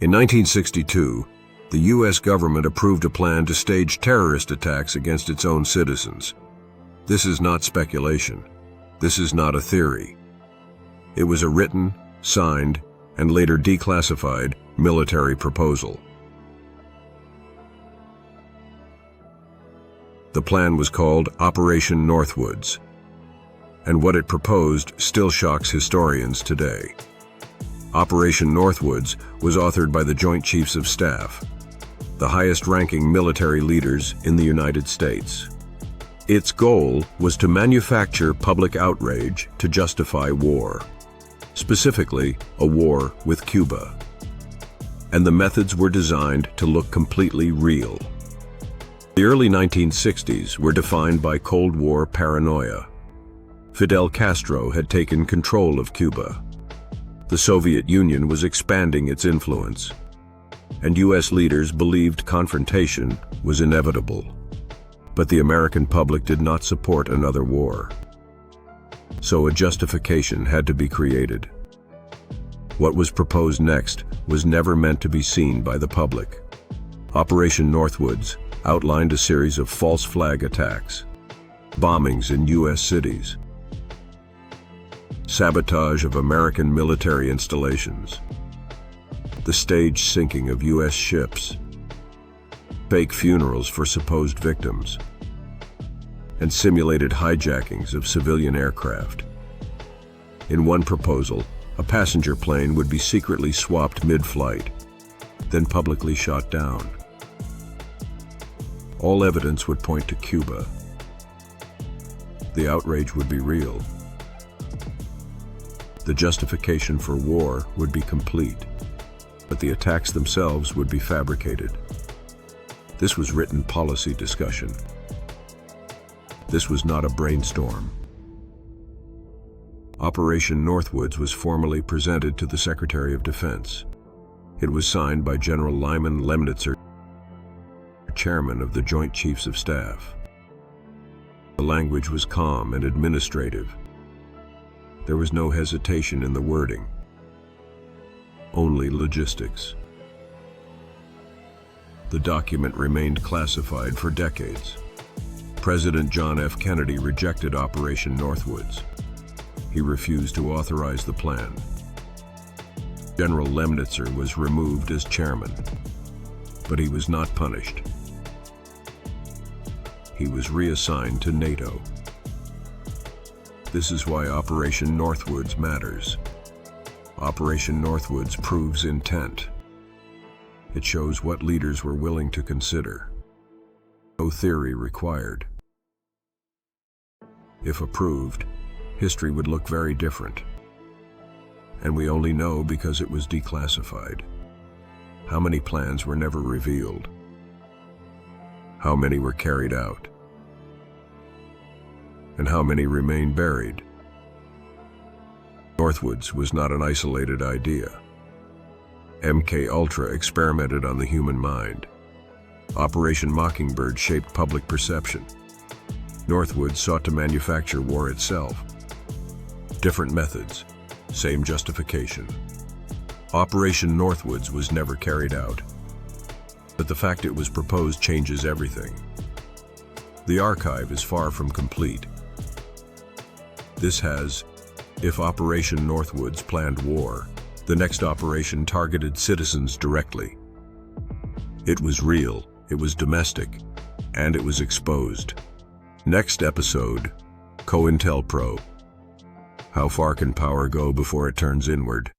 In 1962, the U.S. government approved a plan to stage terrorist attacks against its own citizens. This is not speculation. This is not a theory. It was a written, signed, and later declassified military proposal. The plan was called Operation Northwoods, and what it proposed still shocks historians today. Operation Northwoods was authored by the Joint Chiefs of Staff, the highest-ranking military leaders in the United States. Its goal was to manufacture public outrage to justify war, specifically a war with Cuba. And the methods were designed to look completely real. The early 1960s were defined by Cold War paranoia. Fidel Castro had taken control of Cuba. The Soviet Union was expanding its influence, and U.S. leaders believed confrontation was inevitable. But the American public did not support another war. So a justification had to be created. What was proposed next was never meant to be seen by the public. Operation Northwoods outlined a series of false flag attacks, bombings in U.S. cities, sabotage of American military installations, the staged sinking of U.S. ships, fake funerals for supposed victims, and simulated hijackings of civilian aircraft. In one proposal, a passenger plane would be secretly swapped mid-flight, then publicly shot down. All evidence would point to Cuba. The outrage would be real. The justification for war would be complete, but the attacks themselves would be fabricated. This was written policy discussion. This was not a brainstorm. Operation Northwoods was formally presented to the Secretary of Defense. It was signed by General Lyman Lemnitzer, chairman of the Joint Chiefs of Staff. The language was calm and administrative. There was no hesitation in the wording, only logistics. The document remained classified for decades. President John F. Kennedy rejected Operation Northwoods. He refused to authorize the plan. General Lemnitzer was removed as chairman, but he was not punished. He was reassigned to NATO. This is why Operation Northwoods matters. Operation Northwoods proves intent. It shows what leaders were willing to consider. No theory required. If approved, history would look very different. And we only know because it was declassified. How many plans were never revealed? How many were carried out? And how many remain buried? Northwoods was not an isolated idea. MK Ultra experimented on the human mind. Operation Mockingbird shaped public perception. Northwoods sought to manufacture war itself. Different methods, same justification. Operation Northwoods was never carried out. But the fact it was proposed changes everything. The archive is far from complete. This has, if Operation Northwoods planned war, the next operation targeted citizens directly. It was real, it was domestic, and it was exposed. Next episode, COINTELPRO. How far can power go before it turns inward?